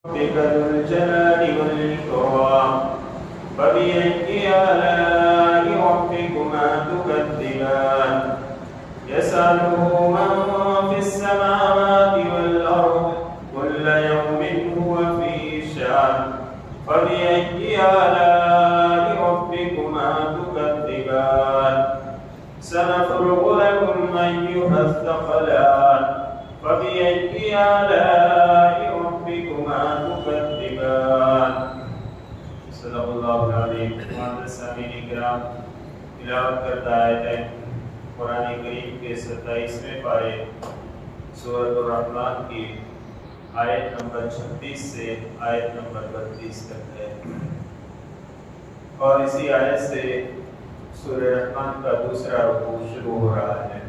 ربك ذو الجلال والإكرام فبأي آلاء ربكما تكذبان يسأله من في السماوات والأرض كل يوم هو في شأن فبأي آلاء ربكما تكذبان سنفرغ لكم أيها الثقلان فبأي آلاء ربكما تكذبان صدق اللہ العظیم. معزز سامعین کرام، تلاوت کردہ آیت ہے قرآن کریم کے 27ویں پارے سورۃ الرحمن کی آیت نمبر 36 سے آیت نمبر 32 تک ہے، اور اسی آیت سے سورہ رحمن کا دوسرا رکوع شروع ہو رہا ہے.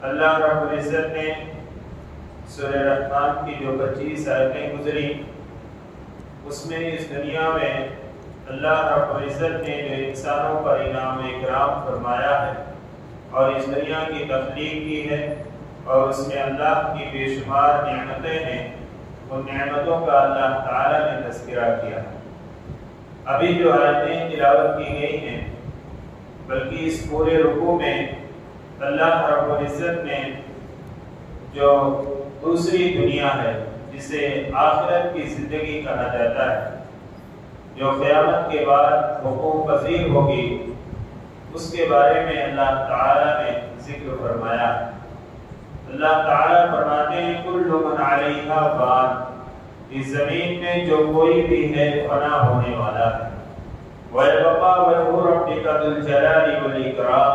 اللہ رب العزت نے سورہ رحمن کی جو 25 آیتیں گزری، اس میں اس دنیا میں اللہ رب العزت نے جو انسانوں پر انعام اکرام فرمایا ہے اور اس دنیا کی تخلیق کی ہے، اور اس میں اللہ کی بے شمار نعمتیں ہیں، ان نعمتوں کا اللہ تعالی نے تذکرہ کیا. ابھی جو آیتیں تلاوت کی گئی ہیں، بلکہ اس پورے رکوع میں اللہ رب العزت نے جو دوسری دنیا ہے جسے آخرت کی زندگی کہا جاتا ہے، جو قیامت کے بعد وقوع پذیر ہوگی، اس کے بارے میں اللہ تعالی نے ذکر فرمایا. اللہ تعالی فرماتے ہیں کل من علیہا فان، اس زمین میں جو کوئی بھی ہے فنا ہونے والا ہے. وَيَبْقَى وَجْهُ رَبِّكَ ذُو الْجَلَالِ وَالْإِكْرَامِ،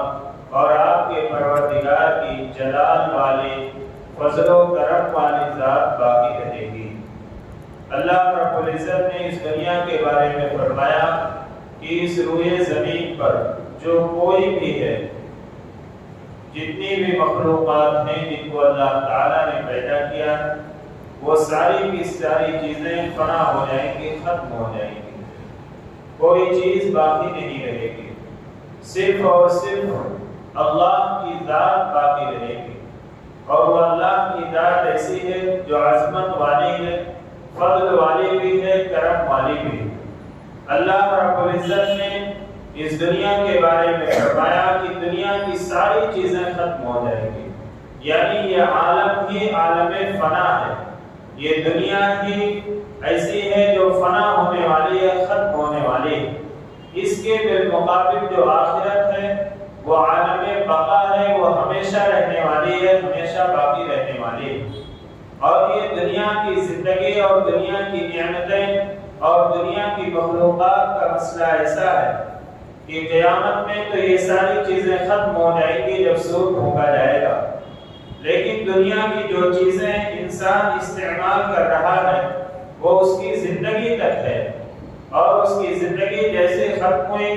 اور آپ کے پروردگار کی جلال والے فضل و کرم والی ذات باقی رہے گی. اللہ رب العزت نے اس دنیا کے بارے میں فرمایا کہ اس روئے زمین پر جو کوئی بھی ہے، جتنی بھی مخلوقات ہیں جن کو اللہ تعالیٰ نے پیدا کیا، وہ ساری کی ساری چیزیں فنا ہو جائیں گی، ختم ہو جائیں گی، کوئی چیز باقی نہیں رہے گی. صرف اور صرف اللہ کی ذات باقی رہے گی، اور وہ اللہ کی ذات ایسی ہے جو عظمت والی ہے، فضل والی بھی ہے، کرم والی بھی. اللہ رب العزت نے اس دنیا کے بارے میں فرمایا کہ دنیا کی ساری چیزیں ختم ہو جائیں گی، یعنی یہ عالم ہی عالم فنا ہے. یہ دنیا ہی ایسی ہے جو فنا ہونے والی ہے، ختم ہونے والی ہے. اس کے بالمقابل جو آخرت ہے وہ عالم بقا ہے، وہ ہمیشہ رہنے والی ہے، ہمیشہ باقی رہنے والی ہے. اور یہ دنیا کی زندگی اور دنیا کی نعمتیں اور دنیا کی مخلوقات کا مسئلہ ایسا ہے کہ قیامت میں تو یہ ساری چیزیں ختم ہو جائیں گی جب سور پھونکا جائے گا، لیکن دنیا کی جو چیزیں انسان استعمال کر رہا ہے وہ اس کی زندگی تک ہے، اور اس کی زندگی جیسے ختم ہوئی،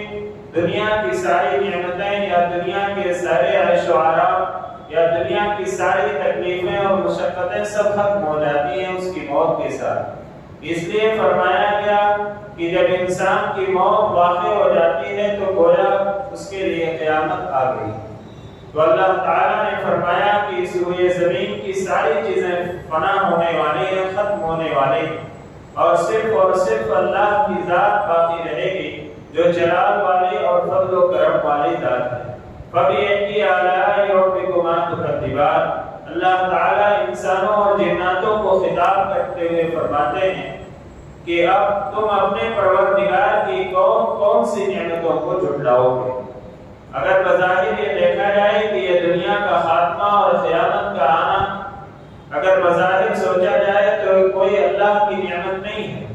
دنیا کی ساری نعمتیں یا دنیا کے سارے عیش و آرام یا دنیا کی ساری تکلیفیں اور مشقتیں سب ختم ہو جاتی ہیں اس کی موت کے ساتھ. اس لیے فرمایا گیا کہ جب انسان کی موت واقع ہو جاتی ہے تو گویا اس کے لیے قیامت آ گئی. تو اللہ تعالیٰ نے فرمایا کہ اس روئے زمین کی ساری چیزیں فنا ہونے والی ہیں، ختم ہونے والی ہیں، اور صرف اللہ کی ذات باقی رہے گی جو جلال والی اور فضل و کرم والی ذات ہے. فَبِأَيِّ آلَاءِ رَبِّكُمَا تُكَذِّبَانِ، اللہ تعالیٰ انسانوں اور جناتوں کو خطاب کرتے ہوئے فرماتے ہیں کہ اب تم اپنے پروردگار کی کون سی نعمتوں کو جھٹلاؤ گے. اگر بظاہر یہ دیکھا جائے کہ یہ دنیا کا خاتمہ اور قیامت کا آنا اگر بظاہر سوچا جائے تو کوئی اللہ کی نعمت نہیں ہے،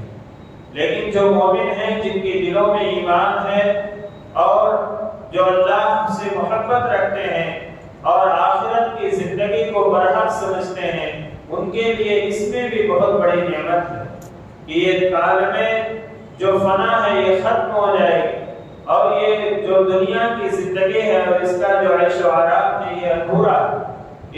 لیکن جو مومن ہیں جن کے دلوں میں ایمان ہے اور جو اللہ سے محبت رکھتے ہیں اور آخرت کی زندگی کو برحق سمجھتے ہیں، ان کے لیے اس میں بھی بہت بڑی نعمت ہے کہ یہ عالم جو فنا ہے یہ ختم ہو جائے گی، اور یہ جو دنیا کی زندگی ہے اور اس کا جو عیش و آرام ہے یہ ادھورا.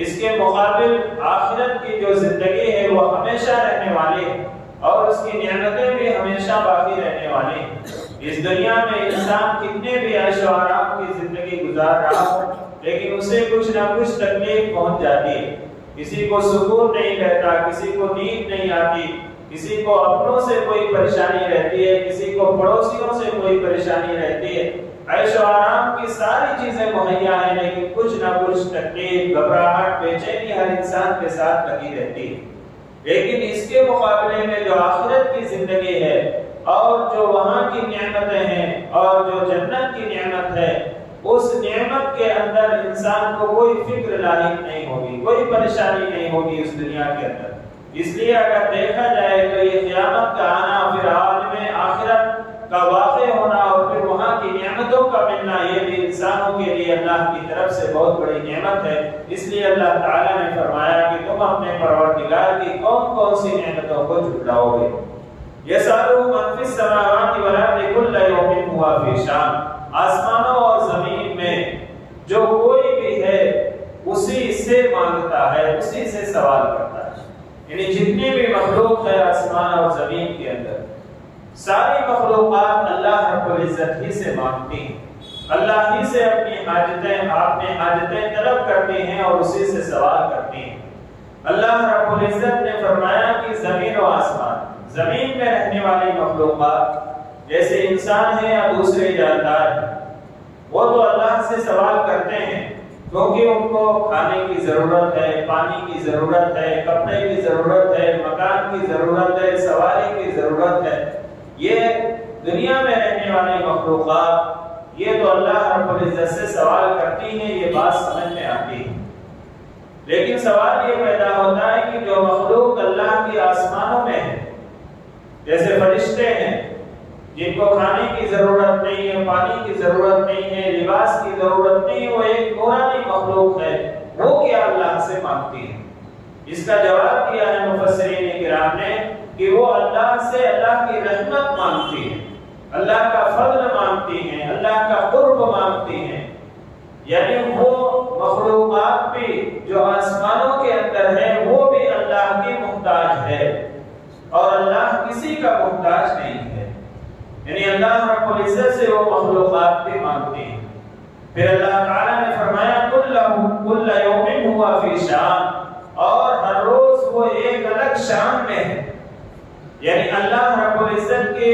اس کے مقابل آخرت کی جو زندگی ہے وہ ہمیشہ رہنے والی ہے، اور اس کی نعمتیں بھی ہمیشہ باقی رہنے والی ہیں. اس دنیا میں انسان کتنے بھی عیش و آرام کی زندگی گزار رہا ہو، لیکن اسے کچھ نہ کچھ تکلیف پہنچ جاتی ہے. کسی کو سکون نہیں رہتا، کسی کو نیند نہیں آتی، کسی کو اپنوں سے کوئی پریشانی رہتی ہے، کسی کو پڑوسیوں سے کوئی پریشانی رہتی ہے، عیش و آرام کی ساری چیزیں مہیا ہیں، لیکن کچھ نہ کچھ تکلیف، گھبراہٹ، بے چینی ہر انسان کے ساتھ لگی رہتی ہے۔ لیکن اس کے مقابلے میں جو آخرت کی زندگی ہے اور جو وہاں کی نعمتیں ہیں اور جو جنت کی نعمت ہے، اس نعمت کے اندر انسان کو کوئی فکر لاحق نہیں ہوگی، کوئی پریشانی نہیں ہوگی اس دنیا کے اندر۔ اس لیے اگر دیکھا جائے تو یہ قیامت کا آنا، پھر عالم آخرت کا واقع ہونا اور پھر وہاں کی نعمتوں کا ملنا، یہ بھی انسانوں کے لیے اللہ کی طرف سے بہت بڑی نعمت ہے۔ اس لیے اللہ تعالیٰ نے فرمایا کہ تم اپنے پروردگار کی کون کون سی نعمتوں کو جھٹلاؤ گے۔ یسألہ من فی السماوات والارض کل یوم ہوا فی شان، آسمانوں اور زمین میں جو کوئی بھی ہے اسی سے مانگتا ہے، اسی سے سوال کرتا ہے۔ یعنی جتنی بھی مخلوق ہے آسمان اور زمین کے اندر، ساری مخلوقات اللہ رب العزت ہی سے مانگتی ہیں، اللہ ہی سے اپنی حاجتیں طلب کرتی ہیں اور اسی سے سوال کرتی ہیں۔ اللہ رب العزت نے فرمایا کہ زمین و آسمان، زمین میں رہنے والی مخلوقات جیسے انسان ہیں یا دوسرے جاندار ہیں، وہ تو اللہ سے سوال کرتے ہیں کیونکہ ان کو کھانے کی ضرورت ہے، پانی کی ضرورت ہے، کپڑے کی ضرورت ہے، مکان کی ضرورت ہے، سواری کی ضرورت ہے۔ یہ دنیا میں رہنے والی مخلوقات یہ تو اللہ رب العزت سے سوال کرتی ہیں، یہ بات سمجھ میں آتی ہے۔ لیکن سوال یہ پیدا ہوتا ہے کہ جو مخلوق اللہ کی آسمانوں میں ہے، جیسے فرشتے ہیں جن کو کھانے کی ضرورت نہیں ہے، پانی کی ضرورت نہیں ہے، لباس کی ضرورت نہیں ہے، وہ ایک نورانی مخلوق ہے، وہ کیا اللہ سے مانگتی ہے؟ اس کا جواب دیا ہے مفسرین کرام نے کہ وہ اللہ سے اللہ کی رحمت مانگتی ہے، اللہ کا فضل مانگتی ہیں، اللہ کا قرب مانگتی ہیں۔ یعنی وہ مخلوقات بھی جو آسمانوں کے اندر ہے وہ بھی اللہ کی محتاج ہے اور اللہ کسی کا محتاج نہیں ہے۔ یعنی اللہ رب العزت سے وہ مخلوقات بھی مانگتی ہیں۔ پھر اللہ تعالیٰ نے فرمایا کل یوم ہوا فی شان، اور ہر روز وہ ایک الگ شان میں ہے۔ یعنی اللہ رب العزت کی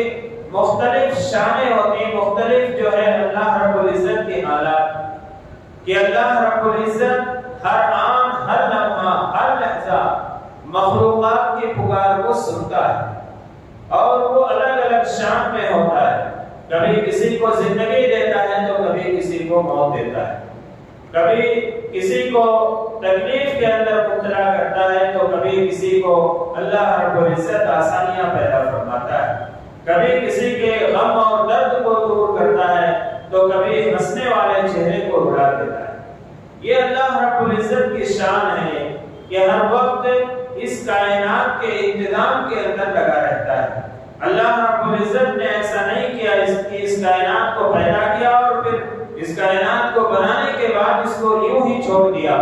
مختلف شانیں ہوتی ہیں، مختلف جو ہے اللہ رب العزت کی حالات، کہ اللہ رب العزت ہر آن، ہر لمحہ، ہر لحظہ مخلوقات کی پکار کو سنتا ہے اور وہ الگ الگ شان میں ہوتا ہے۔ کبھی کسی کو زندگی دیتا ہے تو کبھی کسی کو موت دیتا ہے، کبھی کسی کو تکلیف کے اندر مبتلا کرتا ہے تو کبھی کسی کو اللہ رب العزت آسانیاں پیدا فرماتا ہے، کبھی کسی کے غم اور درد کو دور کرتا ہے تو کبھی ہنسنے والے چہرے کو اڑا دیتا ہے۔ یہ اللہ رب العزت کی شان ہے کہ ہر وقت اس کائنات کے انتظام کے اندر لگا رہتا ہے۔ اللہ رب العزت نے ایسا نہیں کیا اس کائنات کو پیدا کیا اور پھر اس کائنات کو بنانے کے بعد اس کو یوں ہی چھوڑ دیا،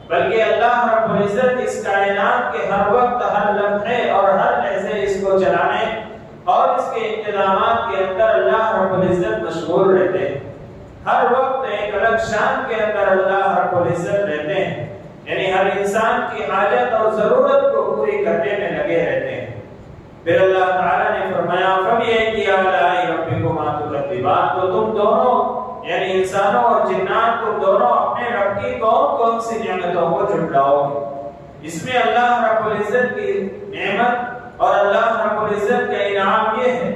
بلکہ اللہ رب العزت اس کائنات کے ہر وقت، ہر لمحے اور ہر لحظے اس کو چلانے اور اس کے انتظامات کے اندر اللہ رب العزت مشغول رہتے ہیں۔ ہر وقت ایک الگ شان کے اندر اللہ رب العزت رہتے ہیں، یعنی ہر انسان کی حاجت اور ضرورت کو پوری کرنے میں لگے رہتے ہیں۔ پھر اللہ تعالیٰ نے فرمایا فَبِأَيِّ آلَاءِ رَبِّكُمَا تُكَذِّبَانِ، تو تم دونوں یعنی انسانوں اور جنات تم دونوں اپنے رب کی کون کون سی نعمتوں کو جھٹلاؤ گے۔ اس میں اللہ رب العزت کی نعمت اور اللہ رب العزت کا انعام یہ ہے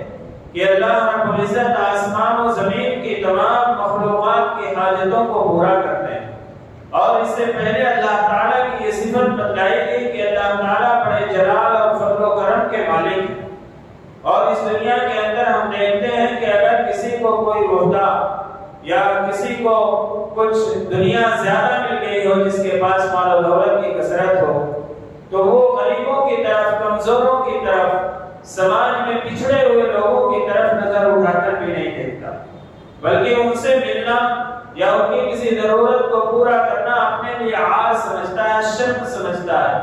کہ اللہ رب العزت آسمان و زمین کی تمام مخلوقات کی حاجتوں کو پورا کرتے ہیں۔ اور اس سے پہلے اللہ تعالیٰ کی یہ صفت بتلائی گئی کہ اللہ تعالیٰ بڑے جلال اور فضل و کرم کے مالک ہیں، اور اس دنیا کے اندر ہم دیکھتے ہیں کہ اگر کسی کو کوئی عہدہ یا کسی کو کچھ دنیا زیادہ مل گئی ہو، جس کے پاس مال و دولت کی کثرت ہو، تو وہ غریبوں کی طرف، کمزوروں کی طرف، سماج میں پچھڑے ہوئے لوگوں کی طرف نظر اٹھا کر بھی نہیں دیکھتا، بلکہ ان سے ملنا یا ان کی کسی ضرورت کو پورا کرنا اپنے لیے عار سمجھتا ہے، شرم سمجھتا ہے۔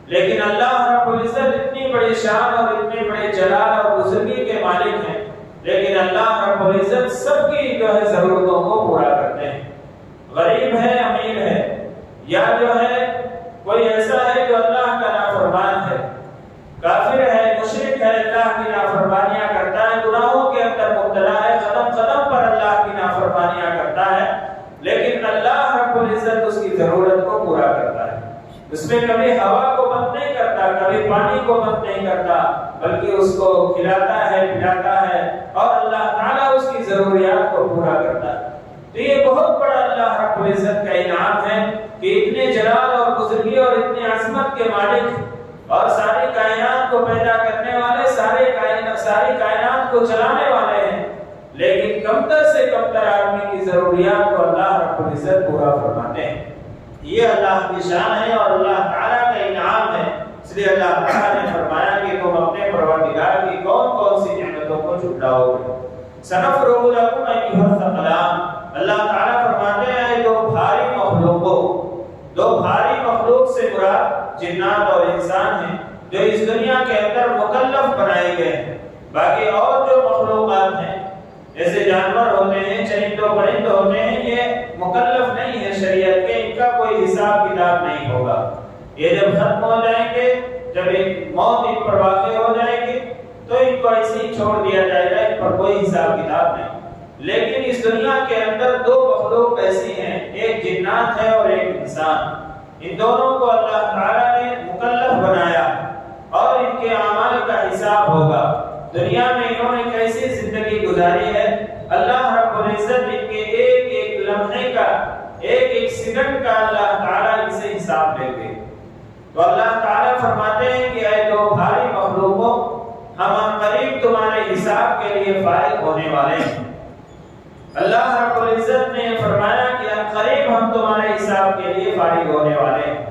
لیکن اللہ رب العزت اتنی بڑی شان اور اتنے بڑے جلال اور بزرگی کے مالک ہیں، لیکن اللہ رب العزت سب کی جو ہے ضرورتوں کو پورا کرتے ہیں۔ غریب ہے، امیر ہے، یا جو ہے کوئی ایسا ہے جو اللہ کا نافرمان ہے، کافر اللہ کی نافرمانیاں کرتا ہے، گناہوں کے اندر مبتلا ہے، قدم قدم پر اللہ کی نافرمانیاں کرتا ہے، لیکن اللہ رب العزت اس کی ضرورت کو پورا کرتا ہے۔ اس میں کبھی ہوا کو بند نہیں کرتا، کبھی پانی کو بند نہیں کرتا، بلکہ اس کو کھلاتا ہے، پلاتا ہے، اور اللہ تعالیٰ اس کی ضروریات کو پورا کرتا ہے۔ تو یہ بہت بڑا اللہ رب العزت کا انعام ہے کہ اتنے جلال اور بزرگی اور اتنی عظمت کے مالک اور ساری کائنات کو پیدا کرنے والے، ساری کائنات کو چلانے والے ہیں، لیکن کمتر سے کمتر آدمی کی ضروریات کو اللہ رب العزت پورا فرماتے ہیں۔ یہ اللہ کی شان ہے اور اللہ تعالیٰ کا انعام ہے۔ اس لیے اللہ تعالیٰ نے فرمایا کہ تم اپنے پروردگار کی کون کون سی نعمتوں کو جھٹلاؤ گے۔ سنفرغ لکم ایھا الثقلان، اللہ تعالیٰ فرماتے ہیں دو بھاری مخلوق سے مراد جنات اور انسان ہیں جو اس دنیا کے اندر مکلف بنائے گئے ہیں۔ باقی اور جو مخلوقات ہیں جیسے جانور ہوتے ہیں، چرند و پرند ہوتے ہیں، یہ مکلف نہیں ہے شریعت کے، ان کا کوئی حساب کتاب نہیں ہوگا۔ یہ جب ختم ہو جائیں گے، جب ایک موت ان پر واقع ہو جائے گی تو ان کو ایسے ہی چھوڑ دیا جائے گا، ان پر کوئی حساب کتاب نہیں۔ لیکن اس دنیا کے اندر دو مخلوق ایسی ہیں، ایک جنات ہے اور ایک انسان۔ ان دونوں کو اللہ تعالیٰ نے مکلف بنایا اور ان کے اعمال کا حساب ہوگا۔ دنیا میں انہوں نے کیسی زندگی گزاری ہے، اللہ رب العزت ان کے ایک ایک لمحے کا، ایک ایک سیکنڈ کا اللہ تعالیٰ ان سے حساب لیں گے۔ تو اللہ تعالیٰ فرماتے ہیں کہ اے دو بھاری مخلوقوں، ہم قریب تمہارے حساب کے لیے فارغ ہونے والے ہیں۔ اللہ رب العزت نے فرمایا کہ قریب ہم تمہارے حساب کے لیے فارغ ہونے والے ہیں،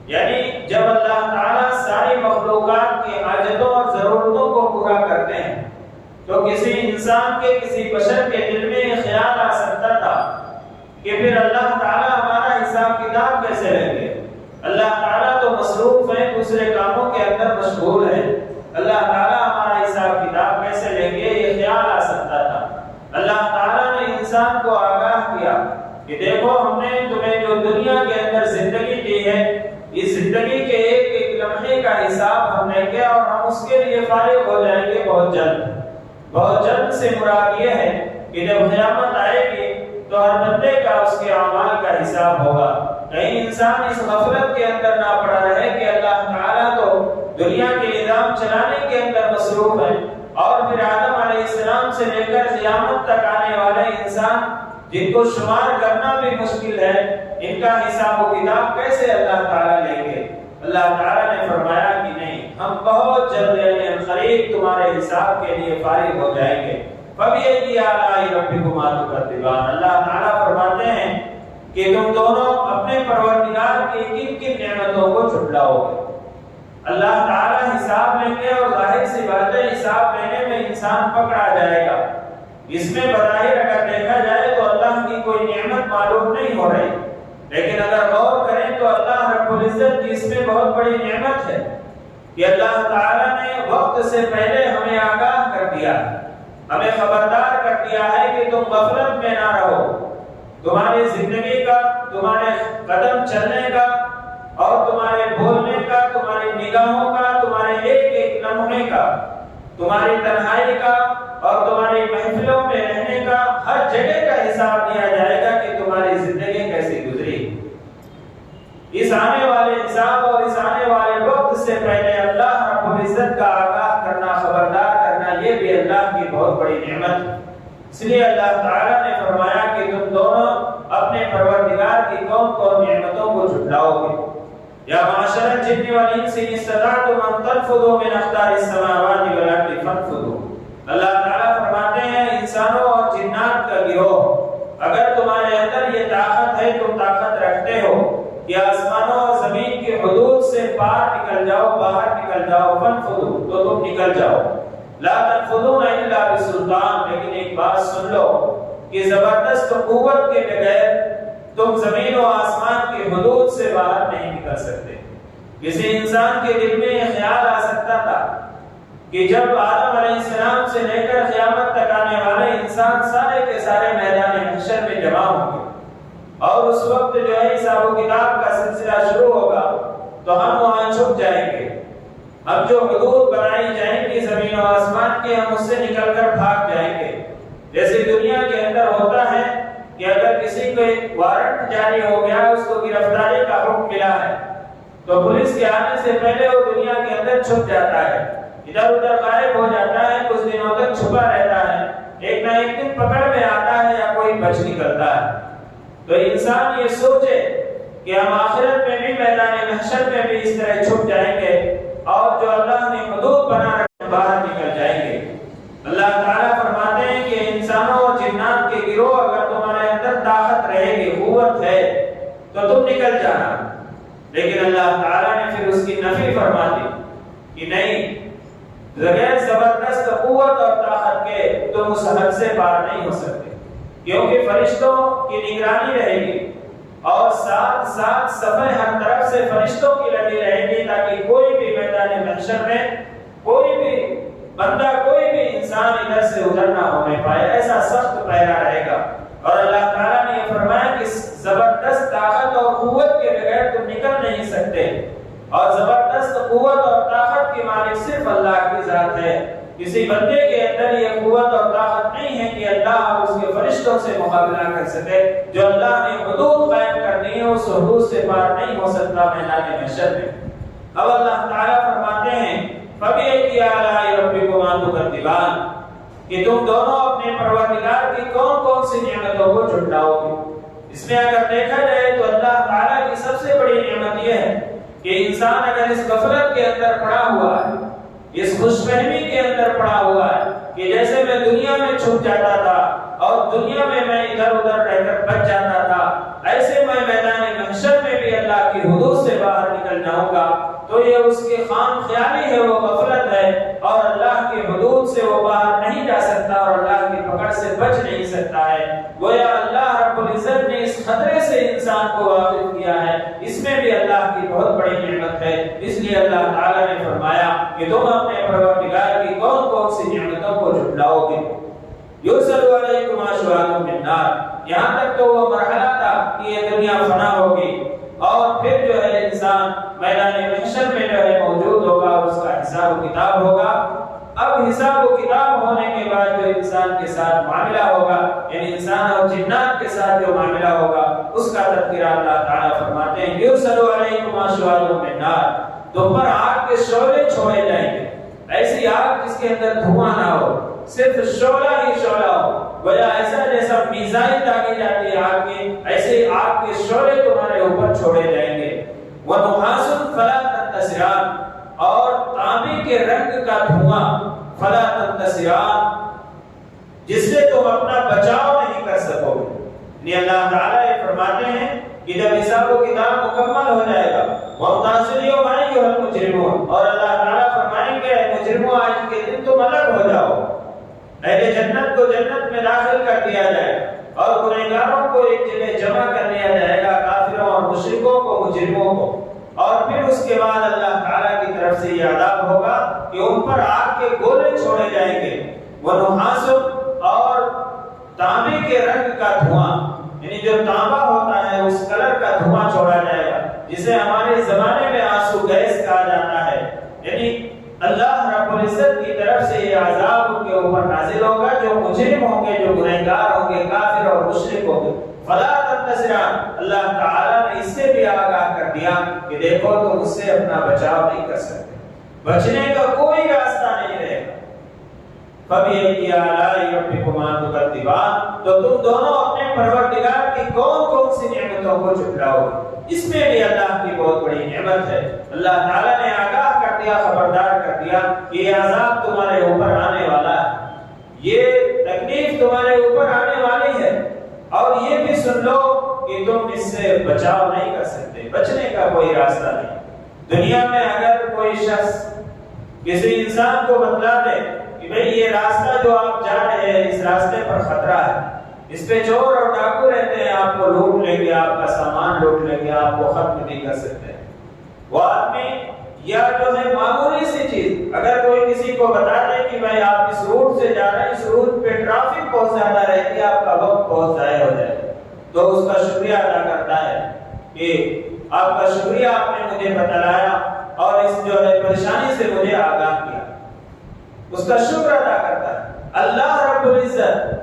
یعنی جب اللہ تعالیٰ ساری مخلوقات کی حاجتوں اور ضرورتوں کو پورا کرتے ہیں تو کسی انسان کے، کسی بشر کے دل میں یہ خیال آ سکتا تھا کہ پھر اللہ تعالیٰ ہمارا حساب کتاب کیسے لیں گے؟ اللہ تعالیٰ تو مصروف ہے، دوسرے کاموں کے اندر مشغول ہے، اللہ تعالیٰ ہمارا حساب کتاب کیسے لیں گے؟ یہ خیال آ سکتا تھا۔ اللہ تعالیٰ نے انسان کو آگاہ کیا کہ دیکھو ہم نے تمہیں جو دنیا کے اندر زندگی دی ہے، اس زندگی کے ایک ایک لمحے کا حساب ہم لیں گے اور ہم اس کے لیے فارغ ہو جائیں گے بہت جلد۔ بہت جلد سے مراد یہ ہے کہ جب قیامت آئے گی تو ہر بندے کا اس کے اعمال کا حساب ہوگا۔ کہیں انسان اس غفلت کے اندر نہ پڑا رہے کہ اللہ تعالیٰ تو دنیا کے نظام چلانے کے اندر مصروف ہے، اور پھر آدم علیہ السلام سے لے کر قیامت تک آنے والے انسان جن کو شمار کرنا بھی مشکل ہے، ان کا حساب و کتاب کیسے اللہ تعالیٰ لیں گے؟ اللہ تعالیٰ نے فرمایا کہ نہیں، ہم بہت جلد یعنی قریب تمہارے حساب کے لیے فارغ ہو جائیں گے۔ فَبِأَيِّ آلَاءِ رَبِّكُمَا تُكَذِّبَانِ، اللہ تعالیٰ فرماتے ہیں کہ تم دونوں اپنے پروردگار کی کن کن نعمتوں کو جھٹلاؤ گے۔ اللہ تعالیٰ حساب لیں گے اور ظاہر سی بات ہے حساب لینے میں انسان پکڑا جائے گا۔ اس میں بظاہر اگر دیکھا جائے تو اللہ کی کوئی نعمت معلوم نہیں ہو رہی، لیکن اگر غور کریں تو اللہ رب العزت کی اس میں بہت بڑی نعمت ہے کہ اللہ تعالیٰ نے وقت سے پہلے ہمیں آگاہ کر دیا، ہمیں خبردار کر دیا ہے کہ تم غفلت میں نہ رہو۔ تمہاری زندگی کا، تمہارے قدم چلنے کا اور تمہارے بولنے کا، تمہاری نگاہوں کا، تمہارے ایک ایک لمحے کا، تمہاری تنہائی کا اور تمہاری محفلوں میں رہنے کا، ہر جگہ کا حساب لیا جائے گا کہ تمہاری زندگی کیسی گزری۔ اس آنے والے حساب اور اس آنے والے وقت سے پہلے اللہ رب العزت کا آگاہ کرنا، خبردار کرنا، یہ بھی اللہ کی بہت بڑی نعمت۔ اس لیے اللہ تعالیٰ نے فرمایا کہ تم دونوں اپنے پروردگار کی کون کون نعمتوں کو جھٹلاؤ گے۔ یا معاشر الجن والانس ان استطعتم ان تنفذوا من اقطار السماوات والارض فانفذوا، اللہ تعالیٰ فرماتے ہیں انسانوں اور جنات کا گروہ، اگر تمہارے اندر یہ طاقت ہے، تم طاقت رکھتے ہو کہ آسمانوں اور زمین کی حدود سے باہر نکل جاؤ، باہر نکل جاؤ، فانفذوا، تو تم نکل جاؤ۔ لا تنفذون الا بسلطان، لیکن ایک بات سن لو کہ زبردست قوت کے بغیر تم زمین و آسمان کی حدود سے باہر نہیں نکل سکتے۔ کسی انسان کے دل میں یہ خیال آ سکتا تھا کہ جب آدم علیہ السلام سے لے کر قیامت تک آنے والے انسان سارے کے سارے میدان محشر میں جمع ہوں گے اور اس وقت جو ہے حساب و کتاب کا سلسلہ شروع ہوگا تو ہم وہاں چھپ جائیں گے، اب جو حدود بنائی جائیں گی زمین و آسمان کی، ہم اس سے نکل کر بھاگ جائیں گے۔ جیسے دنیا کے اندر ہوتا ہے کہ اگر کسی کو ایک وارنٹ جاری ہو گیا، اس کو گرفتاری کا حکم ملا ہے، تو پولیس کے آنے سے پہلے وہ دنیا کے اندر چھپ جاتا ہے، ادھر ادھر غائب ہو جاتا ہے، کچھ دنوں تک چھپا رہتا ہے، ایک نہ ایک دن پکڑ میں آتا ہے یا کوئی بچ نکلتا ہے۔ تو انسان یہ سوچے کہ ہم آخرت میں بھی میدان محشر میں بھی اس طرح چھپ جائیں گے، اور جو اللہ نے حدود بنا رکھے باہر نکل جائیں گے۔ اللہ تعالیٰ فرماتے ہیں کہ انسانوں اور جنات کے گروہ اگر تمہارے اندر طاقت رہے گی، قوت ہے، تو تم نکل جانا، لیکن اللہ تعالیٰ نے پھر اس کی نفی فرما دی کہ نہیں، بغیر زبردست قوت اور طاقت کے تم اس حد سے پار نہیں ہو سکتے، کیونکہ فرشتوں کی نگرانی رہے گی اور ساتھ ساتھ صفیں ہر طرف سے فرشتوں کی لگی رہے گی، تاکہ کوئی بھی میدان محشر میں کوئی بھی بندہ، کوئی بھی انسان ادھر سے ادھر نہ ہونے پائے، ایسا سخت پہرا رہے گا۔ اور اللہ تعالیٰ نے یہ فرمایا کہ زبردست طاقت اور قوت کے بغیر تم نکل نہیں سکتے، اور زبردست قوت اور طاقت کی مالک صرف اللہ کی ذات ہے۔ کسی بندے کے اندر یہ قوت اور طاقت نہیں ہے کہ اللہ اور اس کے فرشتوں سے مقابلہ کر سکے۔ جو اللہ نے حدود قائم کر دی ہے، اس حدود سے پار نہیں ہو سکتا میدان محشر میں۔ اب اللہ تعالیٰ فرماتے ہیں فَبِأَيِّ آلَاءِ رَبِّكُمَا تُكَذِّبَانِ، کہ تم دونوں اپنے پروردگار کی کون کون سی نعمتوں کو جھٹلاؤ گے۔ اس میں اگر دیکھا جائے تو اللہ تعالیٰ کی سب سے بڑی نعمت یہ ہے کہ انسان اگر اس غفلت کے اندر پڑا ہوا ہے، اس خوش فہمی کے اندر پڑا ہوا ہے کہ جیسے میں دنیا میں چھپ جاتا تھا اور دنیا میں ادھر ادھر رہ کر بچ جاتا تھا، ایسے میں میدان محشر میں بھی اللہ کی حدود سے باہر نکل جاؤں گا، تو یہ اس کی خام خیالی ہے، وہ غفلت ہے، اور اللہ کی حدود سے وہ باہر نہیں جا سکتا اور اللہ کی پکڑ سے بچ نہیں سکتا ہے۔ گویا اللہ رب العزت نے اس خطرے سے انسان کو واقف کیا ہے، اس میں بھی اللہ کی بہت بڑی نعمت ہے۔ اس لیے اللہ تعالیٰ نے فرمایا کہ تم اپنے پروردگار کی کون کون سی نعمتوں کو جھٹلاؤ گے۔ یُرْسَلُ عَلَيْكُمْ شُوَاظٌ مِّن نَّارٍ، یہاں تک تو وہ مرحلہ تھا کہ یہ دنیا فنا ہوگی اور پھر جو ہے انسان میدان محشر میں جو ہے موجود ہوگا اور اس کا حساب و کتاب ہوگا۔ اب حساب و کتاب ہونے کے بعد جو انسان کے ساتھ معاملہ ہوگا، یعنی انسان اور جنات کے ساتھ جو معاملہ ہوگا، اس کا تذکرہ اللہ تعالیٰ فرماتے ہیں یُرْسَلُ عَلَيْكُمْ شُوَاظٌ مِّن نَّارٍ، تم پر آگ کے شعلے چھوڑے جائیں گے، ایسی آگ جس کے اندر دھواں نہ ہو، صرف شعلہ ہی شعلہ ہو، گویا ایسا جیسا میزائل داغی جاتی ہے آگ کی، ایسے آگ کے شعلے تمہارے اوپر چھوڑے جائیں گے۔ وَنُحَاسٌ فَلَا تَنتَصِرَانِ، اور تانبے کے رنگ کا دھواں، فَلَا تَنتَصِرَانِ، جس سے تم اپنا بچاؤ نہیں کر سکو گے۔ یعنی اللہ تعالیٰ یہ فرماتے ہیں کہ جب حساب و کتاب مکمل ہو جائے گا، وَامْتَازُوا الْيَوْمَ أَيُّهَا الْمُجْرِمُونَ، اور اللہ تعالیٰ فرمائیں گے اے مجرموں، آج کے دن تم الگ ہو جاؤ، اہل جنت کو جنت میں داخل کر دیا جائے گا اور گنہگاروں کو ایک جگہ جمع کر لیا جائے گا، کافروں اور مشرکوں کو، مجرموں کو، اور پھر اس کے بعد اللہ تعالیٰ کی طرف سے یہ عذاب ہوگا کہ ان پر آگ کے گولے چھوڑے جائیں گے۔ وَنُحَاسٌ، اور تانبے کے رنگ کا دھواں، یعنی جو تانبا ہوتا ہے اس کلر کا دھواں چھوڑا جائے گا، جسے ہمارے زمانے میں آنسو گیس کہا جاتا ہے۔ یعنی اللہ رب العزت کی طرف سے یہ عذاب ان کے اوپر نازل ہوگا، جو مجرم ہوں گے، جو گنہگار ہوں گے، کافر اور مشرک ہوں گے۔ فلا تنتصران، اللہ تعالیٰ نے اس سے بھی آگاہ کر دیا کہ دیکھو تم اس سے اپنا بچاؤ نہیں کر سکتے، بچنے کا کوئی راستہ نہیں رہے گا۔ فَبِأَيِّ آلَاءِ رَبِّكُمَا تُكَذِّبَانِ، تو تم دونوں اپنے پروردگار کی کون کون سی نعمتوں کو جھٹلاؤ گے۔ اس میں بھی اللہ کی بہت بڑی نعمت ہے۔ اللہ تعالیٰ نے آگاہ کر دیا، خبردار کر دیا کہ یہ عذاب تمہارے اوپر آنے والا ہے، یہ تکلیف تمہارے اوپر آنے والی ہے، اور یہ بھی سن لو کہ تم اس سے بچاؤ نہیں کر سکتے، بچنے کا کوئی راستہ نہیں۔ دنیا میں اگر کوئی شخص کسی انسان کو بتلا دے کہ بھئی یہ راستہ جو آپ جا رہے ہیں، اس راستے پر خطرہ ہے، اس پہ چور اور ڈاکو رہتے ہیں، آپ کو لوٹ لیں گے، آپ کا سامان لوٹ لیں گے، آپ کو ختم نہیں کر سکتے، وہ آدمی یا جو ہے معمولی سی چیز اگر کوئی کسی کو بتا دے کہ بھائی آپ اس روٹ سے جا رہے ہیں، اس روٹ پہ ٹریفک بہت زیادہ رہتی ہے، آپ کا وقت بہت ضائع ہو جائے، تو اس کا شکریہ ادا کرتا ہے کہ آپ کا شکریہ، آپ نے مجھے بتلایا اور اس جو ہے پریشانی سے مجھے آگاہ کیا، اس کا شکر ادا کرتا ہے۔ اللہ رب العزت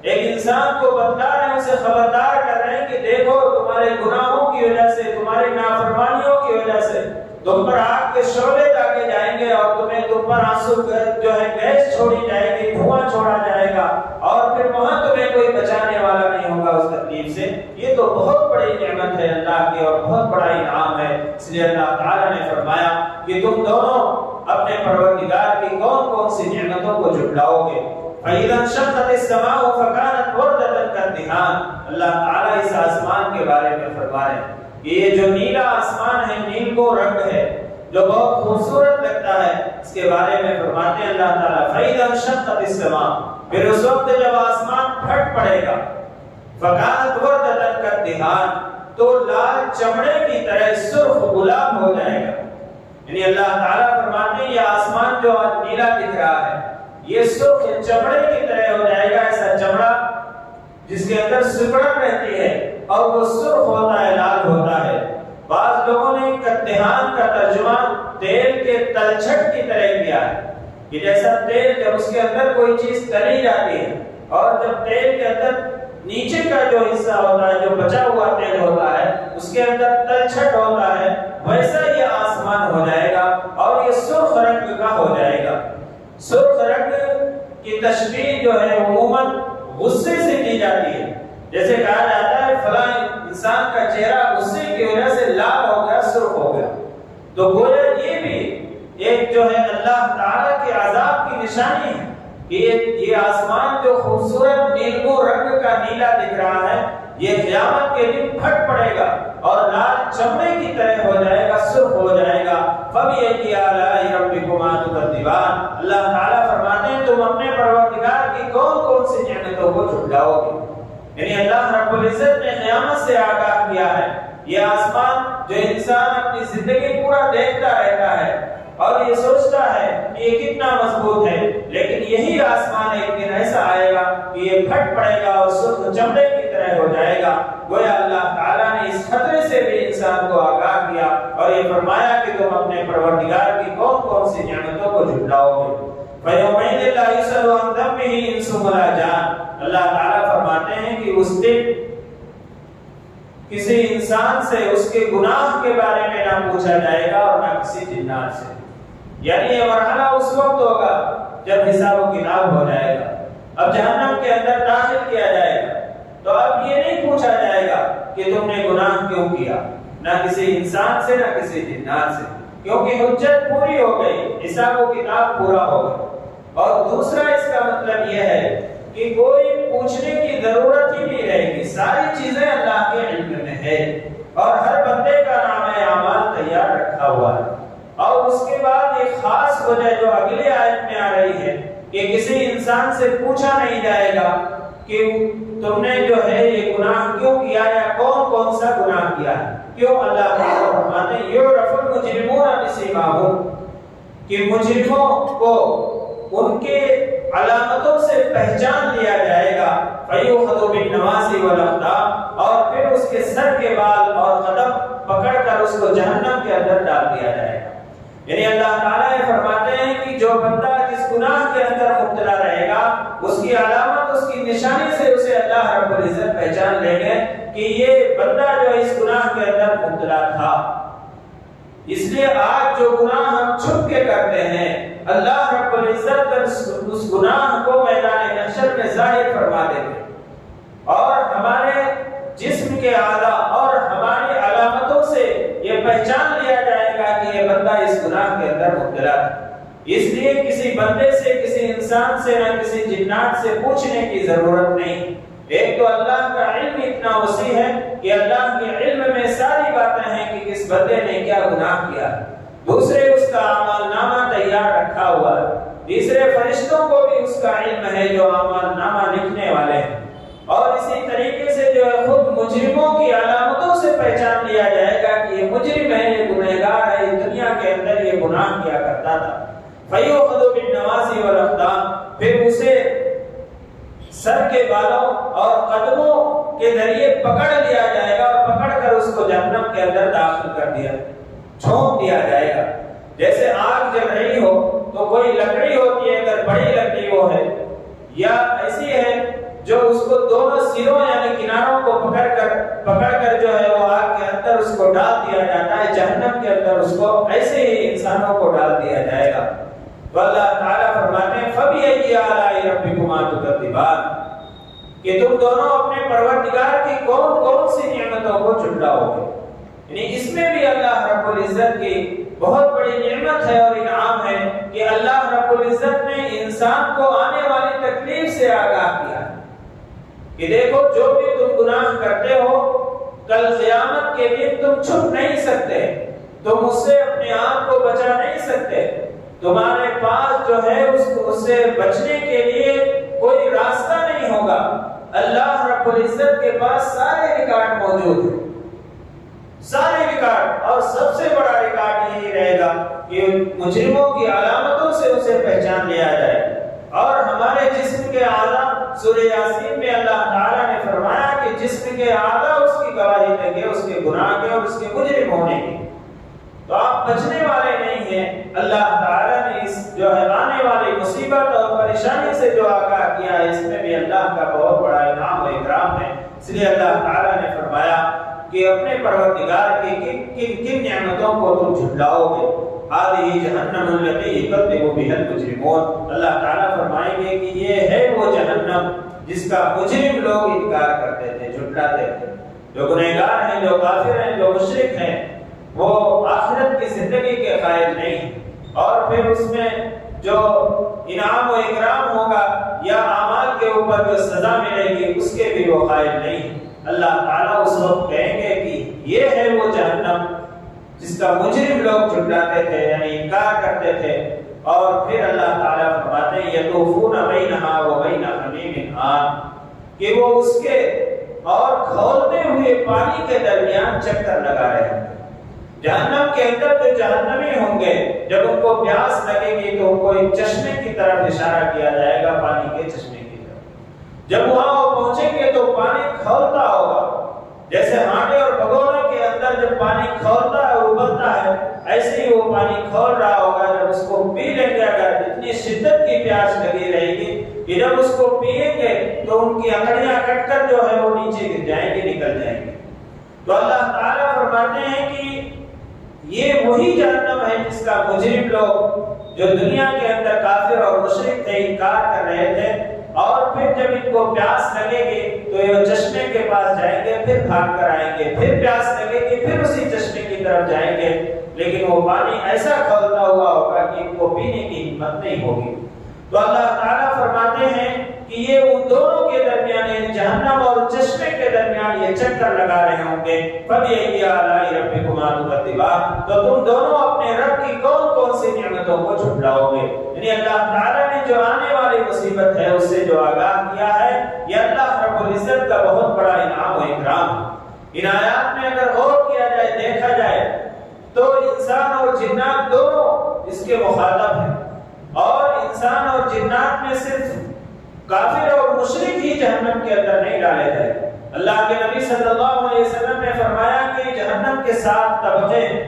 ایک انسان کو بتا رہے ہیں، اسے خبردار کر رہے ہیں کہ دیکھو تمہارے گناہوں کی وجہ سے، تمہاری نافرمانیوں کی وجہ سے تم پر آگ کے شعلے داغے جائیں گے، اور تم پر آنسو جو ہے گیس چھوڑی جائے گی، دھواں چھوڑا جائے گا، اور پھر وہاں تمہیں کوئی بچانے والا نہیں ہوگا اس تکلیف سے۔ یہ تو بہت بڑی نعمت ہے اللہ کی اور بہت بڑا انعام ہے۔ اس لیے اللہ تعالیٰ نے فرمایا کہ تم دونوں اپنے پروردگار کی کون کون سی نعمتوں کو جھٹلاؤ گے۔ فَإِذَا انشَقَّتِ السَّمَاءُ فَكَانَتْ وَرْدَةً كَالدِّهَانِ، اللہ تعالیٰ اس آسمان کے بارے میں فرما رہے ہیں کہ یہ جو نیلا آسمان ہے، نیل کو رنگ ہے جو بہت خوبصورت لگتا ہے، اس کے بارے میں فرماتے ہیں اللہ تعالیٰ فَإِذَا انشَقَّتِ السَّمَاءُ، پھر اس وقت جب آسمان پھٹ پڑے گا، فَكَانَتْ وَرْدَةً كَالدِّهَانِ، تو لال چمڑے کی طرح سرخ گلاب ہو جائے گا۔ یعنی اللہ تعالیٰ فرماتے ہیں یہ آسمان جو آج نیلا دکھ رہا ہے یہ سرخ چمڑے کی طرح ہو جائے گا، ایسا چمڑا جس کے اندر سکڑن رہتی ہے اور وہ سرخ ہوتا ہے، لال ہوتا ہے۔ بعض لوگوں نے کدہان کا ترجمہ تیل کے تلچھٹ کی طرح کیا ہے کہ جیسا تیل جب اس کے اندر کوئی چیز تلی جاتی ہے اور جب تیل کے اندر نیچے کا جو حصہ ہوتا ہے، جو بچا ہوا تیل ہوتا ہے، اس کے اندر تلچھٹ ہوتا ہے، ویسا یہ آسمان ہو جائے گا اور یہ سرخ رنگ کا ہو جائے گا۔ سرخ رنگ کی تشبیہ جو ہے عموماً غصے سے کی جاتی ہے، جیسے کہا جاتا ہے فلاں انسان کا چہرہ غصے کی وجہ سے لال ہو گیا، سرخ ہو گیا، تو گویا یہ بھی ایک جو ہے اللہ تعالیٰ کے عذاب کی نشانی ہے کہ یہ آسمان جو خوبصورت نیلو رنگ کا نیلا دکھ رہا ہے یہ قیامت کے دن پھٹ پڑے گا اور لال چمڑے کی طرح ہو جائے گا، سرخ ہو جائے گا۔ فَبِأَيِّ آلَاءِ رَبِّكُمَا تُكَذِّبَانِ، اللہ تعالیٰ فرماتے ہیں تم اپنے پروردگار کی کون کون سی نعمتوں کو جھٹلاؤ گے۔ یعنی اللہ رب العزت نے قیامت سے آگاہ کیا ہے۔ یہ آسمان جو انسان اپنی زندگی پورا دیکھتا رہتا ہے اور یہ سوچتا ہے کہ یہ کتنا مضبوط ہے، لیکن یہی آسمان ایک دن ایسا آئے گا کہ یہ پھٹ پڑے گا اور سرخ چمڑے کی طرح ہو جائے گا۔ گویا اللہ تعالیٰ نے اس خطرے سے بھی انسان کو آگاہ کیا اور یہ فرمایا کہ تم اپنے پروردگار کی کون کون سی نعمتوں کو جھٹلاؤ گے۔ فَيَوْمَئِذٍ لَا يُسْأَلُ عَنْ ذَنبِهِ إِنسٌ وَلَا جَانٌ، اللہ تعالیٰ فرماتے ہیں کہ اس دن کسی انسان سے اس کے گناہ کے بارے میں نہ پوچھا جائے گا اور نہ کسی جنات سے۔ یعنی یہ مرحلہ اس وقت ہوگا جب حساب و کتاب ہو جائے گا، اب جہنم کے اندر داخل کیا جائے گا تو اب یہ نہیں پوچھا جائے گا کہ تم نے گناہ کیوں کیا، نہ کسی انسان سے نہ کسی جنات سے، کیونکہ حجت پوری ہو گئی، حساب و کتاب پورا ہو گیا۔ اور دوسرا اس کا مطلب یہ ہے کہ کوئی پوچھنے کی ضرورت ہی نہیں رہے گی، ساری چیزیں اللہ کے علم میں ہے اور ہر بندے کا نام اعمال تیار رکھا ہوا ہے۔ اور اس کے بعد ایک خاص وجہ جو اگلی آیت میں آ رہی ہے کہ کسی انسان سے پوچھا نہیں جائے گا کہ تم نے جو ہے یہ گناہ کیوں کیا یا کون کون سا گناہ کیا ہے۔ کیوں؟ اللہ تعالیٰ فرماتے ہیں یعرف المجرمون بسیماہم، کہ مجرموں کو ان کے علامتوں سے پہچان لیا جائے گا، فیؤخذ بالنواصی والاقدام، اور پھر اس کے سر کے بال اور قدم پکڑ کر اس کو جہنم کے اندر ڈال دیا جائے گا۔ یعنی اللہ تعالیٰ یہ فرماتے ہیں کہ جو بندہ جس گناہ کے اندر مبتلا رہے گا اس کی علامت، اس کی نشانی سے اسے اللہ رب العزت پہچان لیں گے کہ یہ بندہ جو اس گناہ کے اندر مبتلا تھا۔ اس لیے آج جو گناہ ہم چھپ کے کرتے ہیں اللہ رب العزت اس گناہ کو میدان محشر میں ظاہر فرما دیتے اور ہمارے جسم کے اعضاء اور ہماری علامتوں سے یہ پہچان لیا جائے گا کہ یہ بندہ اس گناہ کے اندر مبتلا ہے۔ اس لیے کسی بندے سے، کسی انسان سے، نہ کسی جنات سے پوچھنے کی ضرورت نہیں۔ ایک تو اللہ کا علم اتنا وسیع ہے کہ اللہ کے علم میں ساری باتیں ہیں کہ کس بندے نے کیا گناہ کیا، دوسرے اس کا اعمال نامہ تیار رکھا ہوا ہے، تیسرے فرشتوں کو بھی اس کا علم ہے جو اعمال نامہ لکھنے والے ہیں، اور اسی طریقے سے جو ہے خود مجرموں کی علامتوں سے پہچان لیا جائے گا کہ یہ مجرم ہے، یہ گنہگار ہے، یہ دنیا کے اندر یہ گناہ کیا کرتا تھا۔ فَيُؤْخَذُ بِالنَّوَاصِي وَالْأَقْدَامِ، پھر اسے سر کے بالوں اور قدموں کے ذریعے پکڑ لیا جائے گا اور پکڑ کر اس کو جہنم کے اندر داخل کر دیا۔ جھونک دیا جائے گا۔ جیسے آگ جل رہی ہو تو کوئی لکڑی ہوتی ہے، اگر بڑی لکڑی وہ ہے یا ایسی ہے جو اس کو دونوں سروں یعنی کناروں کو پکڑ کر جو ہے وہ آگ کے اندر اس کو ڈال دیا جاتا ہے، جہنم کے اندر اس کو ایسے ہی انسانوں کو ڈال دیا جائے گا۔ تو اللہ تعالیٰ فرماتے ہیں فَبِأَيِّ آلَاءِ رَبِّكُمَا تُكَذِّبَانِ کہ تم دونوں اپنے پروردگار کی کون کون سی نعمتوں کو جھٹلاؤ گے۔ یعنی اس میں بھی اللہ رب العزت کی بہت بڑی نعمت ہے اور انعام ہے کہ اللہ رب العزت نے انسان کو آنے والی تکلیف سے آگاہ کیا کہ دیکھو جو بھی تم گناہ کرتے ہو کل قیامت کے دن تم چھپ نہیں سکتے، تم اس سے اپنے آپ کو بچا نہیں سکتے، تمہارے پاس جو ہے اس سے بچنے کے لیے کوئی راستہ نہیں ہوگا۔ اللہ رب العزت کے پاس سارے ریکارڈ موجود ہیں، سارے ریکارڈ، اور سب سے بڑا ریکارڈ یہی رہے گا کہ مجرموں کی علامتوں سے اسے پہچان لیا جائے۔ اور ہمارے جسم کے اعضاء، سورہ یاسین میں اللہ تعالیٰ نے فرمایا کہ جسم کے اعضاء اس کی گواہی دیں گے اس کے گناہ کے اور اس کے مجرم ہونے کی، تو آپ بچنے والے نہیں ہیں۔ اللہ تعالیٰ نے اس جو ہے آنے والی مصیبت اور پریشانی سے جو آگاہ کیا ہے، اس میں بھی اللہ کا بہت بڑا انعام و اکرام ہے۔ اس لیے اللہ تعالیٰ نے فرمایا کہ اپنے پروردگار کی کن نعمتوں کو تم جھٹلاؤ گے۔ هذه جہنم التي يكذب بها المجرمون، اللہ تعالیٰ فرمائیں گے کہ یہ ہے وہ جہنم جس کا مجرم لوگ انکار کرتے تھے، جھٹلاتے تھے۔ جو گنہگار ہیں، جو کافر ہیں، جو مشرک ہیں، وہ آخرت کی زندگی کے قائل نہیں، اور پھر اس میں جو انعام و اکرام ہوگا یا اعمال کے اوپر جو سزا ملے گی اس کے بھی وہ قائل نہیں۔ اللہ تعالیٰ اس وقت کہیں گے کہ یہ ہے وہ جہنم جس کا مجرم لوگ جھٹلاتے تھے یعنی انکار کرتے تھے۔ اور پھر اللہ تعالیٰ فرماتے ہیں یطوفون بینہا وبین حمیم آن، کہ وہ اس کے اور کھولتے ہوئے پانی کے درمیان چکر لگا رہے ہیں۔ جہنم کے اندر جو جہنمی ہوں گے جب ان کو پیاس لگے گی تو ان کو ایک چشمے کی طرف اشارہ کیا جائے گا، پانی کے چشمے کی طرف۔ جب وہاں وہ پہنچیں گے تو پانی کھولتا ہوگا، جیسے ہانڈے اور بھگونے کے اندر جب پانی کھولتا ہے ابلتا ہے، ایسے ہی وہ پانی کھول رہا ہوگا۔ جب اس کو پی لیں گے، اگر اتنی شدت کی پیاس لگی رہے گی کہ جب اس کو پیئیں گے تو ان کی انگلیاں کٹ کر جو ہے وہ نیچے گر جائیں گی، نکل جائیں گے۔ تو اللہ تعالیٰ فرماتے ہیں کہ یہ وہی جہنم ہے جس کا مجرم لوگ جو دنیا کے اندر کافر اور مشرک تھے انکار کر رہے تھے، اور پھر جب ان کو پیاس لگے گی تو یہ چشمے کے پاس جائیں گے، پھر بھاگ کر آئیں گے، پھر پیاس لگے گی پھر اسی چشمے کی طرف جائیں گے، لیکن وہ پانی ایسا کھولتا ہوا ہوگا کہ ان کو پینے کی ہمت نہیں ہوگی۔ تو اللہ تعالیٰ فرماتے ہیں کہ یہ ان دونوں کے درمیان یعنی جہنم اور چشمے کے درمیان یہ چکر لگا رہے ہوں گے۔ فَبِأَيِّ آلَاءِ رَبِّكُمَا تُكَذِّبَانِ، تو تم دونوں اپنے رب کی کون کون سی نعمتوں کو جھٹلاؤ گے۔ یعنی اللہ تعالیٰ نے جو آنے والی مصیبت ہے اس سے جو آگاہ کیا ہے، یہ اللہ رب العزت کا بہت بڑا انعام و اکرام۔ ان آیات میں اگر غور کیا جائے، دیکھا جائے تو انسان اور جنات دونوں اس کے مخاطب ہیں، اور انسان اور جنات میں صرف کافر اور مشرک ہی جہنم کے اندر نہیں ڈالے گئے۔ اللہ کے نبی صلی اللہ علیہ وسلم نے فرمایا کہ جہنم کے 7 طبقے ہیں،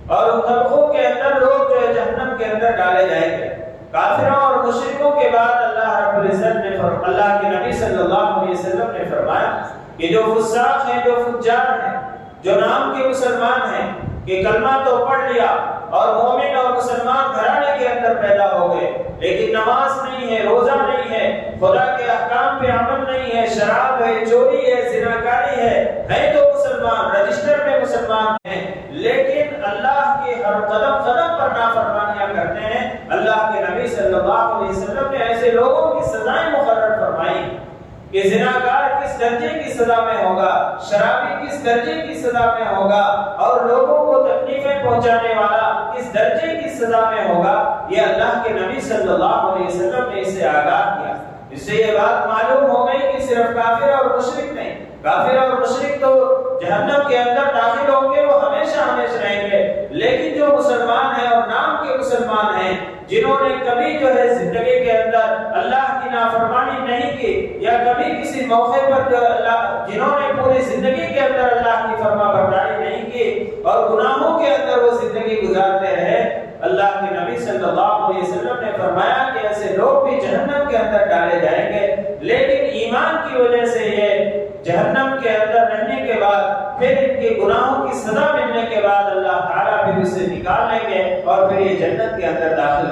اور ان طبقوں کے اندر لوگ جو ہے جہنم کے اندر ڈالے جائیں گے۔ کافروں اور مشرکوں کے بعد اللہ رب العزت نے اللہ کے نبی صلی اللہ علیہ وسلم نے فرمایا کہ جو فساق ہیں، جو فجار ہیں، جو نام کے مسلمان ہیں کہ کلمہ تو پڑھ لیا اور مومن اور مسلمان گھرانے کے اندر پیدا ہو گئے، لیکن نماز نہیں ہے، روزہ نہیں ہے، خدا کے احکام پہ عمل نہیں ہے، شراب ہے، چوری ہے، زناکاری ہے تو مسلمان، رجسٹر میں مسلمان ہیں، لیکن اللہ کے ہر قدم قدم پر نافرمانیاں کرتے ہیں۔ اللہ کے نبی صلی اللہ علیہ وسلم نے ایسے لوگوں کی سزائیں مقرر فرمائی کہ زناکار کس درجے کی سزا میں ہوگا، شرابی کس درجے کی سزا میں ہوگا، اور لوگوں کو تکلیفیں پہنچانے والا کس درجے کی سزا میں ہوگا۔ یہ اللہ کے نبی صلی اللہ علیہ وسلم نے اسے آگاہ کیا۔ اس سے یہ بات معلوم ہو گئی کہ صرف کافر اور مشرک نہیں، کافر اور مشرک تو جہنم کے اندر داخل ہوں گے، وہ ہمیشہ ہمیشہ رہیں گے، لیکن جو مسلمان ہیں اور نام کے مسلمان ہیں، جنہوں نے کبھی جو ہے زندگی کے اندر اللہ کی نافرمانی نہیں کی، یا کبھی کسی موقع پر جو جنہوں نے پوری زندگی کے اندر اللہ کی فرما برداری نہیں کی، کی اور گناہوں کے اندر وہ زندگی گزارتے رہے، اللہ کے نبی صلی اللہ علیہ وسلم نے فرمایا کہ ایسے لوگ بھی جہنم کے اندر ڈالے جائیں گے، لیکن ایمان کی وجہ سے یہ جہنم کے اندر رہنے کے بعد پھر ان کے گناہوں کی سزا ملنے کے بعد اللہ تعالیٰ پھر اسے نکال لیں گے اور پھر یہ جنت کے اندر داخل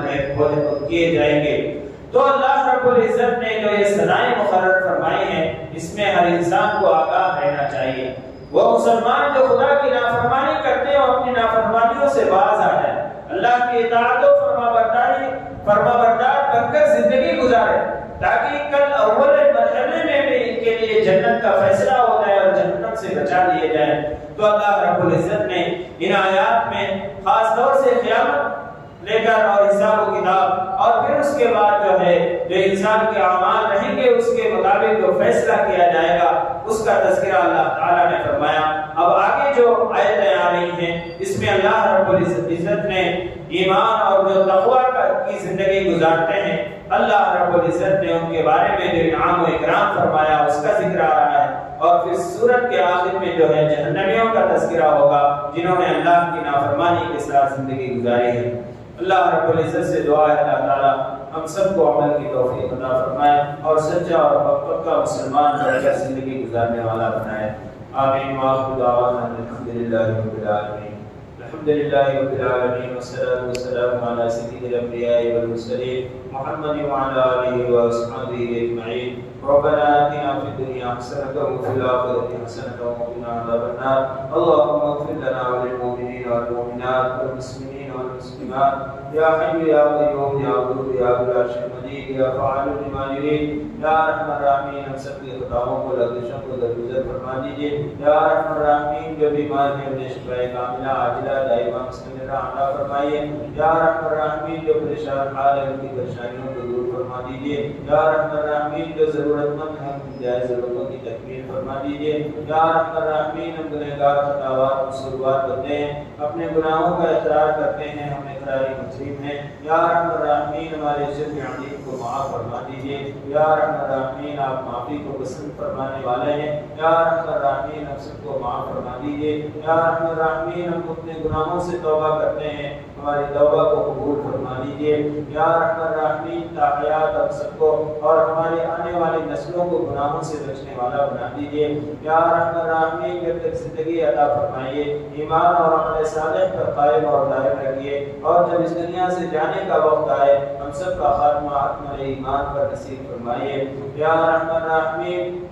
کیے جائیں گے۔ تو اللہ رب العزت نے جو یہ سزائیں مقرر فرمائی ہیں، اس میں ہر انسان کو آگاہ رہنا چاہیے۔ وہ مسلمان جو خدا کی نافرمانی کرتے ہیں اور اپنی نافرمانیوں سے باز آ جائیں، اللہ کی اطاعت و فرما بردار بن کر زندگی گزارے، تاکہ کل اول مرحلے میں بھی ان کے لیے جنت کا فیصلہ ہو جائے اور جہنم سے بچا لیے جائیں۔ تو اللہ رب العزت نے ان آیات میں خاص طور سے قیامت لے کر اور حساب و کتاب اور پھر اس کے بعد جو ہے جو انسان کے اعمال رہیں گے اس کے مطابق جو فیصلہ کیا جائے گا اس کا تذکرہ اللہ تعالیٰ نے فرمایا۔ اب آگے جو آیتیں آ رہی ہیں اس میں اللہ رب العزت نے ایمان اور جو تقویٰ کی زندگی گزارتے ہیں، اللہ رب العزت نے ان کے بارے میں جو انعام و اکرام فرمایا اس کا ذکر آ رہا ہے، اور پھر سورت کے آخر میں جو ہے جہنمیوں کا تذکرہ ہوگا جنہوں نے اللہ کی نافرمانی کے ساتھ زندگی گزاری ہے۔ اللہ رب العزت سے دعا ہے اللہ تعالیٰ ہم سب کو عمل کی توفیق عطا فرمائے اور سچا اور پکا مسلمان بن کر زندگی گزارنے والا بنائے۔ آمین۔ وآخر دعوانا الحمدللہ رب العالمین۔ الحمدللہ رب العالمین والصلاة والسلام علی سید الانبیاء والمرسلین محمد وعلی آلہ واصحابہ اجمعین۔ ربنا آتنا في الدنيا حسنة وفي الآخرة حسنة وقنا عذاب النار۔ اللهم اغفر لنا وللمؤمنين والمؤمنات والمسلمين والمسلمات يا حي يا قيوم يا ودود يا ذو العرش المجيد يا فعال لما يريد یا ارحم الراحمین ہم سب کی خطاؤں کو لغزشوں کو درگزر فرما دیجیے۔ یا ارحم الراحمین جو بیمار ہیں انہیں شفائے کاملہ عاجلہ دائمہ مستمرہ عطا فرمائیے۔ یا ارحم الراحمین جو پریشان حال ہے ان کی پریشانیوں کو دور فرما دیجیے۔ یا ارحم الراحمین جو ضرورت مند ہیں ان کی جائز ضرورتوں کی تکمیل فرما دیجیے۔ یا ارحم الراحمین ہم گنہگار خطاوار قصوروار بندے ہیں، اپنے گناہوں کا اقرار کرتے ہیں، ہم اقراری مجرم ہیں۔ یا ارحم الراحمین ہمارے جرم عظیم کو معاف فرما دیجیے۔ یا ارحم الراحمین آپ معافی کو پسند فرمانے والے ہیں۔ یا ارحم الراحمین ہم سب کو معاف فرما دیجیے۔ یا ارحم الراحمین ہم اپنے گناہوں سے توبہ کرتے ہیں، ہماری توبہ کو قبول فرما لیجیے۔ یا ارحم الراحمین تا حیات ہم سب کو اور ہمارے آنے والی نسلوں کو گناہوں سے بچنے والا بنا دیجیے۔ یا ارحم الراحمین جب تک زندگی عطا فرمائیے، ایمان اور عمل صالح پر قائم اور دائم رکھیے، اور جب اس دنیا سے جانے کا وقت آئے ہم سب کا خاتمہ اکمل ایمان پر نصیب فرمائیے۔ یا ارحم الراحمین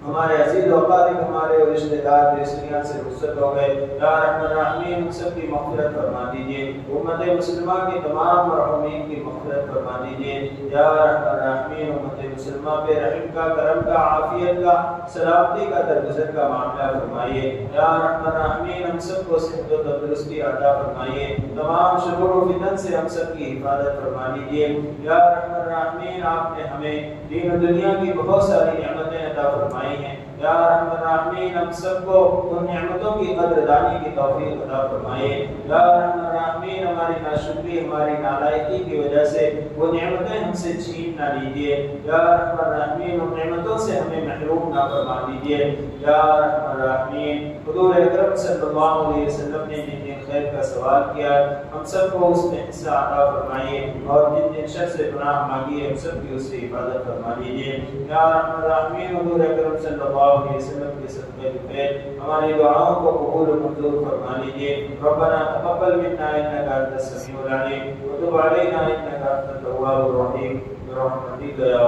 ہمارے عزیز و اقارب ہمارے اور رشتہ دار جو اس دنیا سے رخصت ہو گئے، یا ارحم الراحمین ہم سب کی مغفرت فرما دیجیے۔ امت مسلمہ کی تمام مرحومین کی مغفرت فرما دیجیے۔ یا ارحم الراحمین امت مسلمہ پہ رحم کا، کرم کا، عافیت کا، سلامتی کا، درگزر کا معاملہ فرمائیے۔ یا ارحم الراحمین ہم سب کو صحت و تندرستی عطا فرمائیے، تمام شرور و فتن سے ہم سب کی حفاظت فرما دیجیے۔ یا ارحم الراحمین آپ نے ہمیں دین و دنیا کی بہت ساری نعمتیں عطا فرمائی ہیں۔ یا ارحم الراحمین ہم سب کو ان نعمتوں کی قدردانی کی توفیق عطا فرمائے۔ یا ارحم الراحمین ہماری ناشکری، ہماری نالائقی کی وجہ سے وہ نعمتیں ہم سے چھین نہ لیجیے۔ یا ارحم الراحمین ان نعمتوں سے ہمیں محروم نہ فرما دیجیے۔ یا ارحم الراحمین حضور اکرم صلی اللہ علیہ وسلم نے جن جن خیر کا سوال کیا ہم سب کو اس میں حصہ عطا فرمائیے، اور جن جن شر سے پناہ مانگی ہے ہم سب کی اس سے حفاظت فرما دیجیے۔ یا ارحم الراحمین حضور اکرم صلی اللہ علیہ وسلم کے صدقے بخیر ہماری دعاؤں کو قبول و منظور فرما لیجیے۔ ربنا تقبل منا انک انت السمیع العلیم وتب علینا انک انت التواب الرحیم برحمتک یا